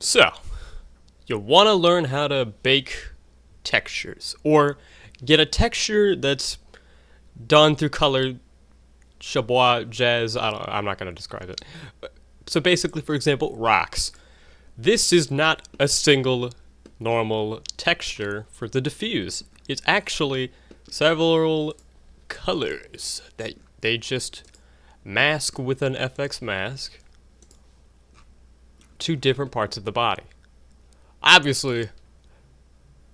So, you want to learn how to bake textures, or get a texture that's done through color, chabois, jazz. I'm not going to describe it. So basically, for example, rocks. This is not a single normal texture for the diffuse. It's actually several colors that they just mask with an FX mask to different parts of the body. Obviously,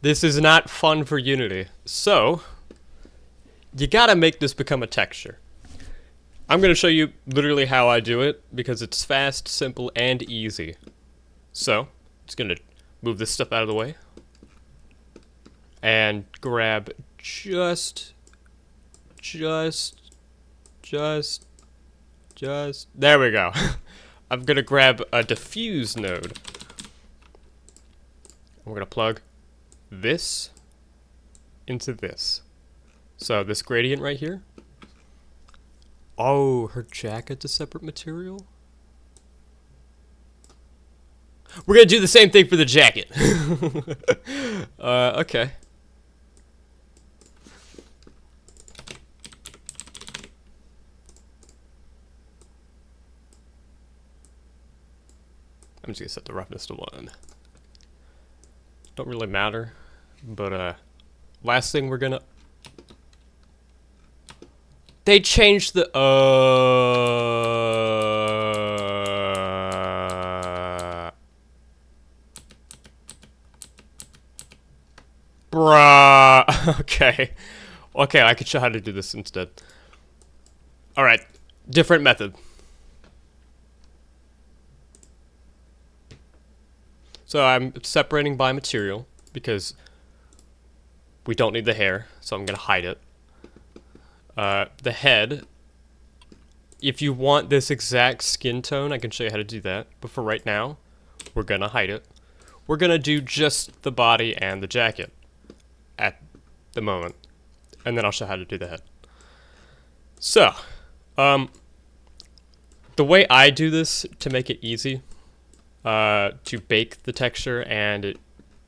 this is not fun for Unity, so you gotta make this become a texture. I'm gonna show you literally how I do it because it's fast, simple, and easy. So, just gonna move this stuff out of the way and grab just, there we go. I'm gonna grab a diffuse node. We're gonna plug this into this. So this gradient right here. Oh, her jacket's a separate material? We're gonna do the same thing for the jacket. Okay. I'm just gonna set the roughness to 1. Don't really matter, but last thing we're gonna... They changed the... Bruh. Okay. Okay, I could show how to do this instead. Alright, different method. So I'm separating by material because we don't need the hair, so I'm gonna hide it. The head, if you want this exact skin tone, I can show you how to do that. But for right now, we're gonna hide it. We're gonna do just the body and the jacket at the moment. And then I'll show how to do the head. So, the way I do this to make it easy, to bake the texture and it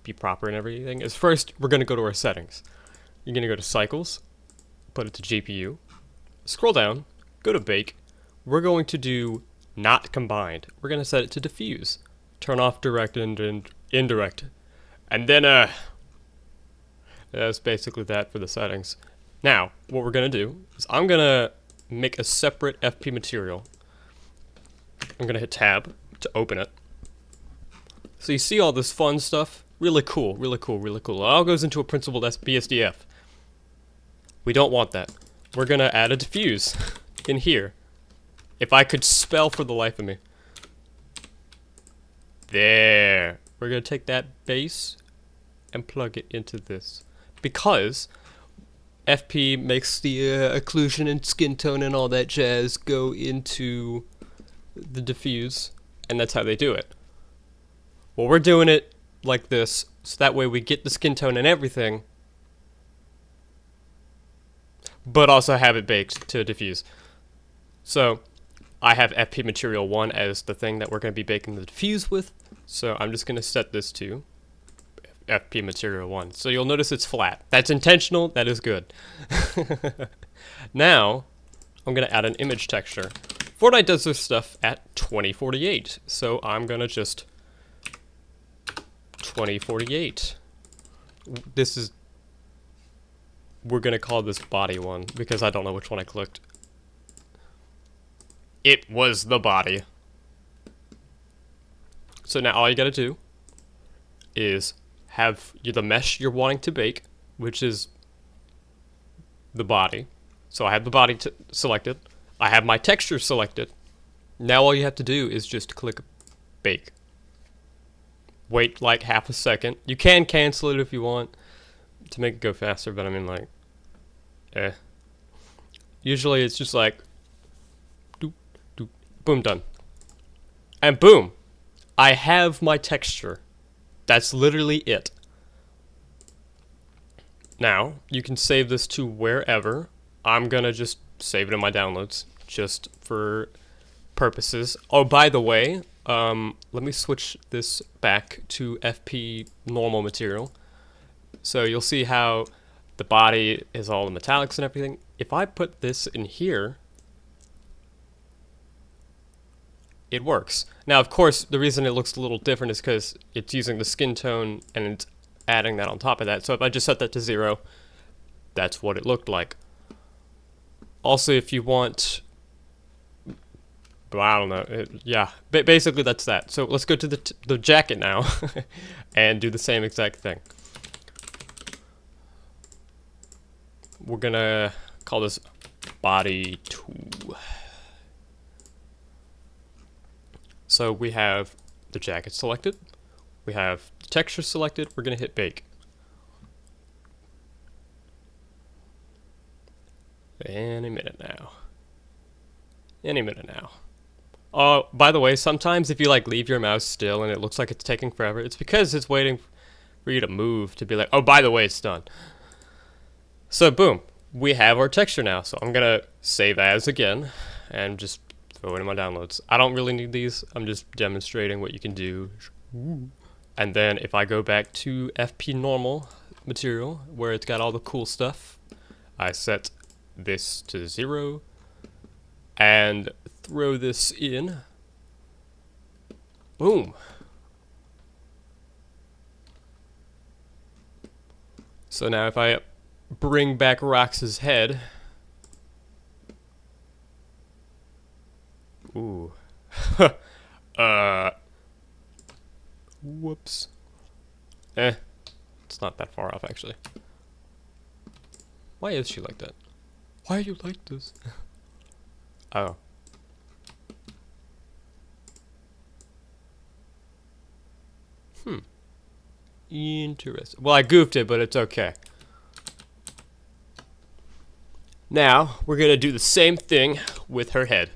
be proper and everything, is first we're gonna go to our settings. You're gonna go to cycles, put it to GPU, scroll down, go to bake. We're going to do not combined. We're gonna set it to diffuse. Turn off direct and indirect. And then that's basically that for the settings. Now, what we're gonna do is I'm gonna make a separate FP material. I'm gonna hit tab to open it. So you see all this fun stuff? Really cool, really cool, really cool. It all goes into a principled BSDF. We don't want that. We're gonna add a diffuse in here. If I could spell for the life of me. There. We're gonna take that base and plug it into this. Because FP makes the occlusion and skin tone and all that jazz go into the diffuse, and that's how they do it. Well, we're doing it like this, so that way we get the skin tone and everything, but also have it baked to diffuse. So I have FP material 1 as the thing that we're going to be baking the diffuse with, so I'm just going to set this to FP material 1. So you'll notice it's flat. That's intentional, that is good. Now, I'm going to add an image texture. Fortnite does this stuff at 2048, so I'm going to just 2048. This is... We're going to call this body 1, because I don't know which one I clicked. It was the body. So now all you got to do is have the mesh you're wanting to bake, which is the body. So I have the body selected. I have my texture selected. Now all you have to do is just click bake. Wait like half a second. You can cancel it if you want to make it go faster, but I mean like, Usually it's just like, doop, doop, boom, done. And boom, I have my texture. That's literally it. Now, you can save this to wherever. I'm gonna just save it in my downloads, just for purposes. Oh, by the way, let me switch this back to FP normal material. So you'll see how the body is all the metallics and everything. If I put this in here, it works. Now, of course, the reason it looks a little different is because it's using the skin tone and it's adding that on top of that. So if I just set that to 0, that's what it looked like. Also, if you want, well, I don't know, yeah, basically that's that. So let's go to the jacket now and do the same exact thing. We're gonna call this body 2. So we have the jacket selected, we have the texture selected, we're gonna hit bake. Any minute now. Any minute now. Oh, by the way, sometimes if you like leave your mouse still and it looks like it's taking forever, it's because it's waiting for you to move to be like, oh, by the way, it's done. So boom, we have our texture now. So I'm gonna save as again and just throw it in my downloads. I don't really need these. I'm just demonstrating what you can do. And then if I go back to FP normal material where it's got all the cool stuff, I set this to 0 and throw this in. Boom. So now if I bring back Rox's head, ooh, whoops. It's not that far off actually. Why is she like that? Why are you like this? Oh. Interesting. Well, I goofed it, but it's okay. Now, we're going to do the same thing with her head.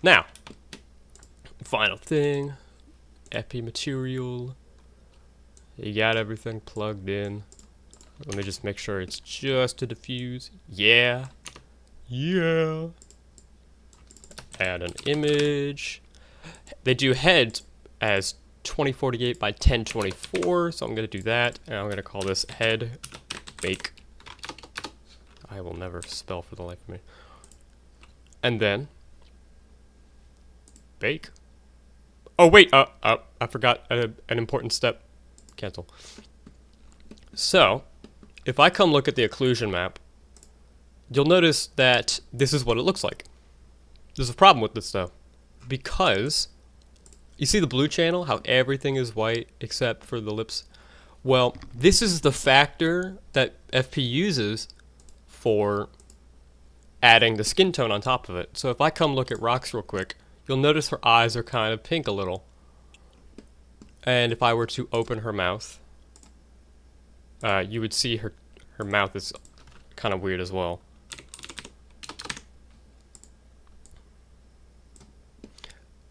Now, final thing. Epi material. You got everything plugged in. Let me just make sure it's just to diffuse. Yeah. Yeah. Add an image. They do heads as 2048 by 1024, so I'm going to do that, and I'm going to call this head bake. I will never spell for the life of me. And then bake. Oh wait, I forgot an important step. Cancel. So, if I come look at the occlusion map, you'll notice that this is what it looks like. There's a problem with this though, because you see the blue channel, how everything is white except for the lips? Well, this is the factor that FP uses for adding the skin tone on top of it. So if I come look at Rox real quick, you'll notice her eyes are kind of pink a little. And if I were to open her mouth, you would see her mouth is kind of weird as well.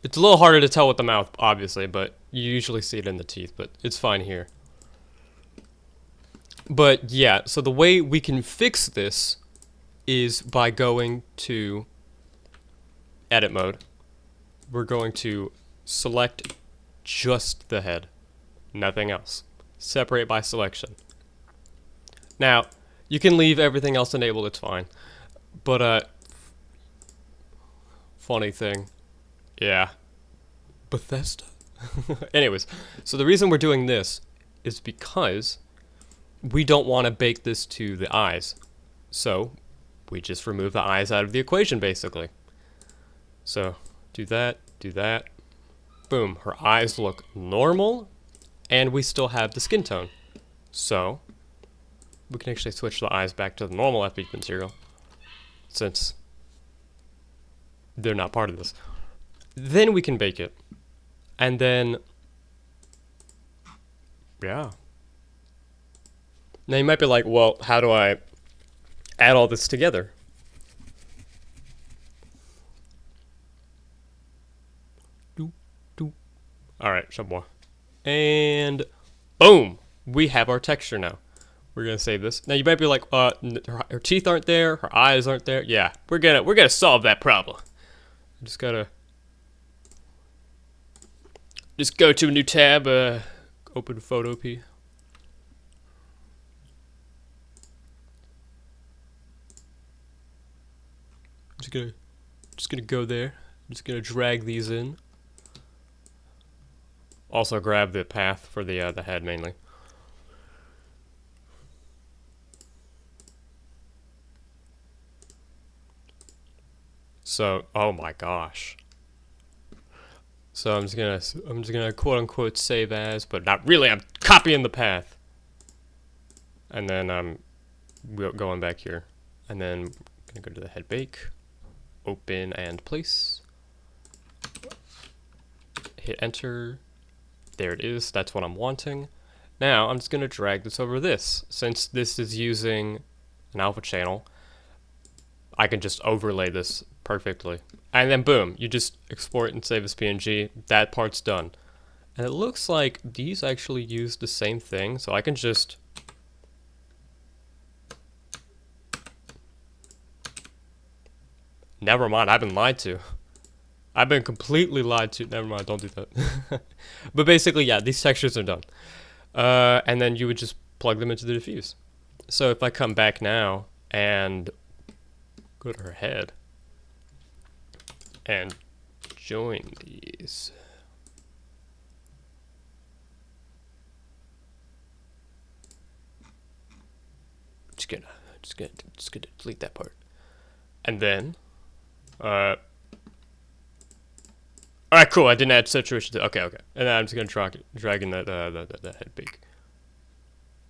It's a little harder to tell with the mouth, obviously, but you usually see it in the teeth, but it's fine here. But yeah, so the way we can fix this is by going to edit mode. We're going to select just the head, nothing else. Separate by selection. Now, you can leave everything else enabled, it's fine. But, funny thing. Yeah. Bethesda? Anyways, so the reason we're doing this is because we don't want to bake this to the eyes. So, we just remove the eyes out of the equation, basically. So, do that, boom. Her eyes look normal, and we still have the skin tone. So, we can actually switch the eyes back to the normal FP material, since they're not part of this. Then we can bake it. And then, yeah. Now you might be like, well, how do I add all this together? Alright, some more. And boom! We have our texture now. We're gonna save this. Now you might be like, her teeth aren't there, her eyes aren't there. Yeah, we're gonna solve that problem. Just gotta Just go to a new tab, open Photopea. Just gonna go there. I'm just gonna drag these in. Also grab the path for the head mainly. So, oh my gosh. So I'm just gonna quote unquote save as, but not really. I'm copying the path, and then I'm going back here, and then I'm gonna go to the head bake, open and place. Hit enter. There it is. That's what I'm wanting. Now I'm just gonna drag this over this. Since this is using an alpha channel, I can just overlay this perfectly. And then boom, you just export and save as PNG. That part's done. And it looks like these actually use the same thing, so I can just... Never mind, I've been lied to. I've been completely lied to. Never mind, don't do that. But basically, yeah, these textures are done. And then you would just plug them into the diffuse. So if I come back now and go to her head and join these. Just gonna delete that part. And then, alright, cool. I didn't add saturation to. Okay. And then I'm just gonna drag in that the head bake.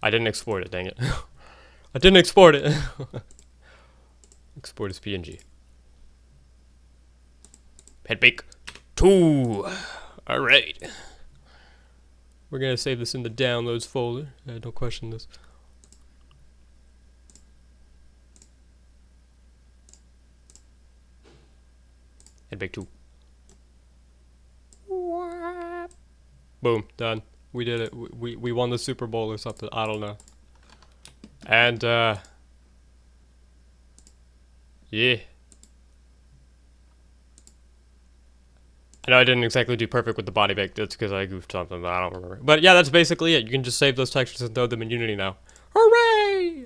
I didn't export it. Dang it! I didn't export it. Export as PNG. Head bake 2. All right. We're gonna save this in the downloads folder. Don't question this. Head bake 2. Boom, done. We did it. We won the Super Bowl or something. I don't know. And yeah. I know I didn't exactly do perfect with the body bake. That's because I goofed something, but I don't remember. But yeah, that's basically it. You can just save those textures and throw them in Unity now. Hooray!